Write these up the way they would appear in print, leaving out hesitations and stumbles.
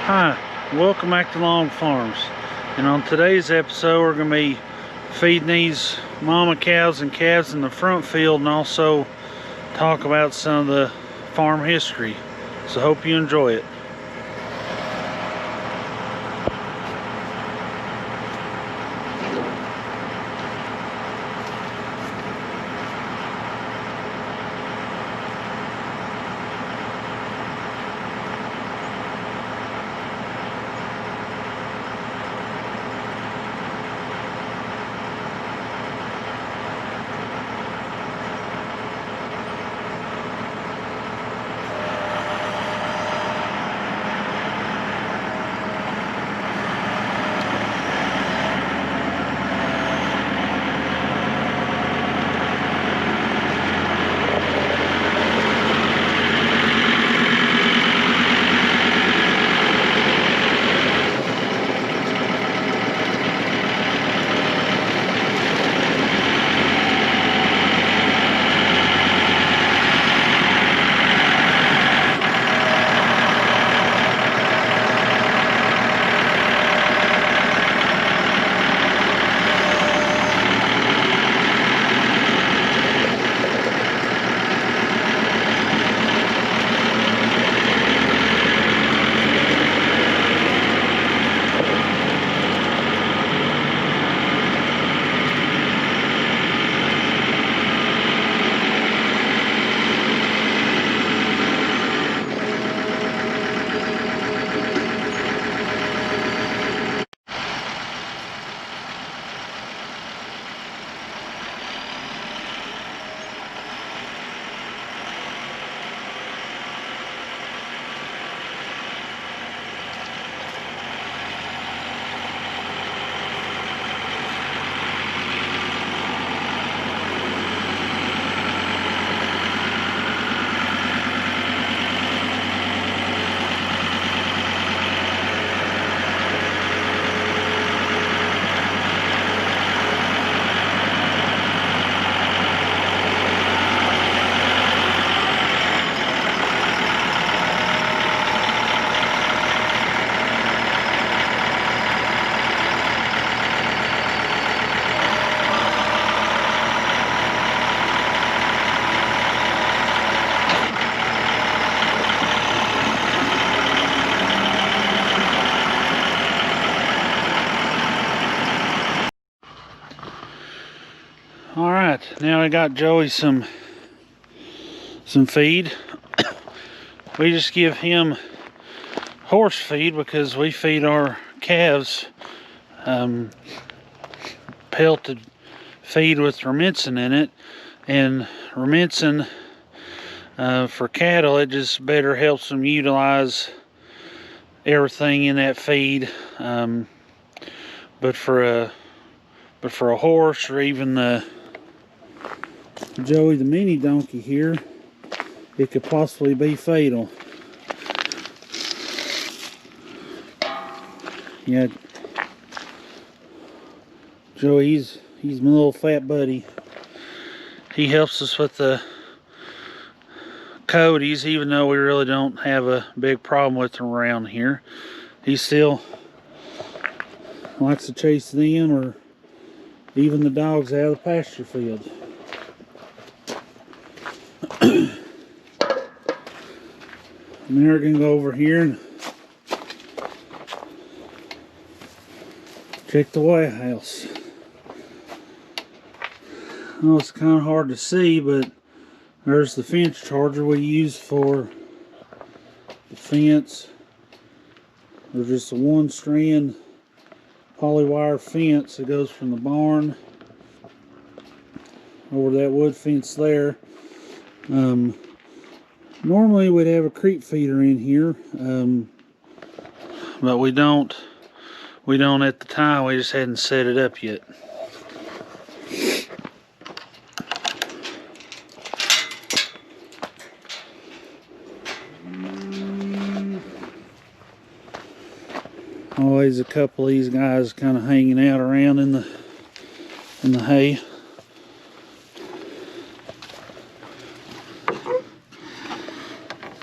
Hi, welcome back to Long Farms. And on today's episode, we're going to be feeding these mama cows and calves in the front field and also talk about some of the farm history. So hope you enjoy it. Alright, now I got Joey some feed. We just give him horse feed because we feed our calves pelleted feed with Rumensin in it, and Rumensin for cattle, it just better helps them utilize everything in that feed. But for a horse, or even the Joey the mini donkey here, it could possibly be fatal. Yeah, Joey, he's my little fat buddy. He helps us with the coyotes, even though we really don't have a big problem with them around here. He still likes to chase them, or even the dogs out of the pasture field. And we're gonna go over here and check the weigh house. I know it's kind of hard to see, but there's the fence charger we use for the fence. There's just a one strand polywire fence that goes from the barn over that wood fence there. Normally we'd have a creep feeder in here, but we don't at the time. We just hadn't set it up yet. Always a couple of these guys kind of hanging out around in the hay.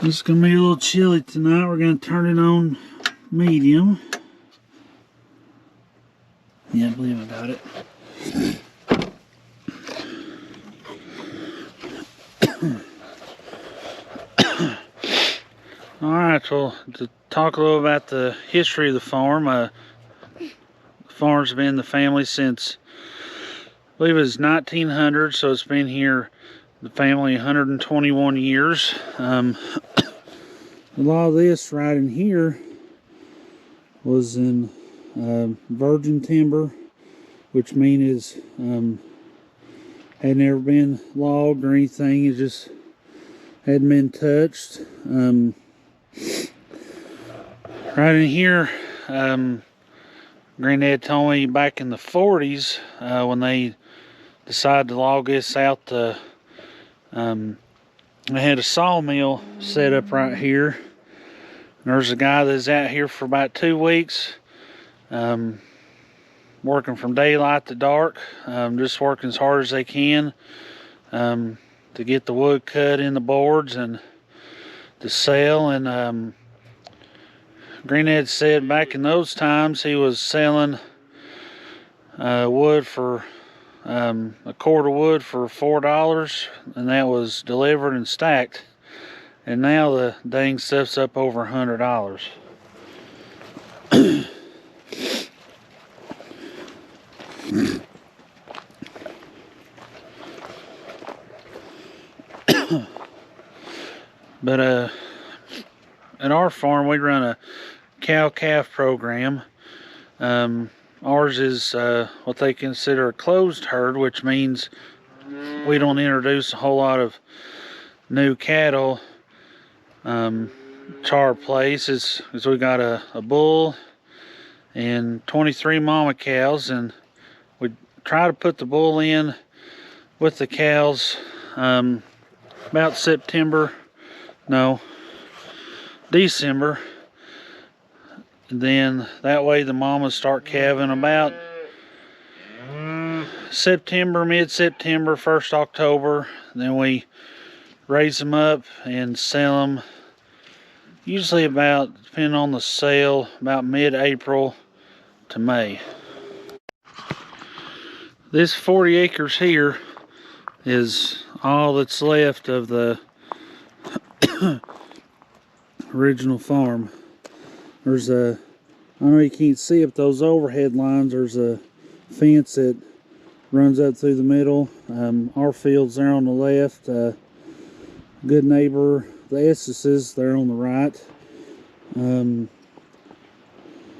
It's gonna be a little chilly tonight. We're gonna turn it on medium. Yeah, I believe I got it. Alright, well, to talk a little about the history of the farm. The farm's been in the family since, I believe it was 1900, so it's been here, the family, 121 years. A lot of this right in here was in virgin timber, which means had never been logged or anything. It just hadn't been touched. Right in here, Granddad told me back in the 40s, when they decided to log this out, they had a sawmill set up right here. There's a guy that's out here for about 2 weeks, working from daylight to dark, just working as hard as they can to get the wood cut in the boards and to sell. And Granddad said back in those times he was selling wood for a cord of wood for $4, and that was delivered and stacked. And now the dang stuff's up over $100. But at our farm we run a cow-calf program. Ours is what they consider a closed herd, which means we don't introduce a whole lot of new cattle to our place. Is we got a bull and 23 mama cows, and we try to put the bull in with the cows about December. Then that way the mamas start calving about September, mid-September, 1st October. Then we raise them up and sell them usually about, depending on the sale, about mid-April to May. This 40 acres here is all that's left of the original farm. There's I know you can't see up those overhead lines. There's a fence that runs up through the middle. Our field's there on the left. Good neighbor, the Esseses, they're on the right. I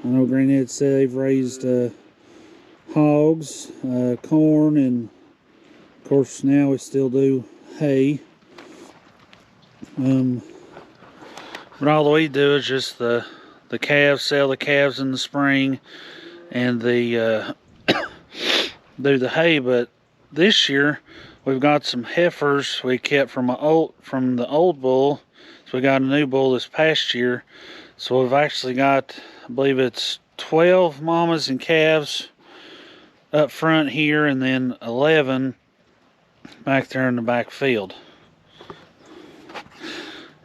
know Granddad said they've raised hogs, corn, and of course now we still do hay. But all we do is just the calves, sell the calves in the spring, and the do the hay. But this year we've got some heifers we kept from the old bull, so we got a new bull this past year. So we've actually got, I believe it's 12 mamas and calves up front here, and then 11 back there in the back field.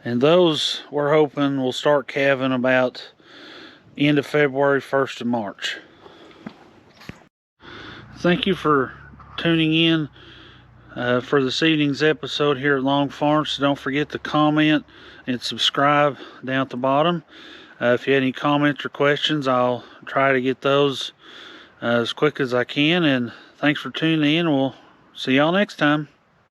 And those we're hoping will start calving about end of February, 1st of March. Thank you for tuning in for this evening's episode here at Long Farm. So don't forget to comment and subscribe down at the bottom. If you have any comments or questions, I'll try to get those as quick as I can. And thanks for tuning in. We'll see y'all next time.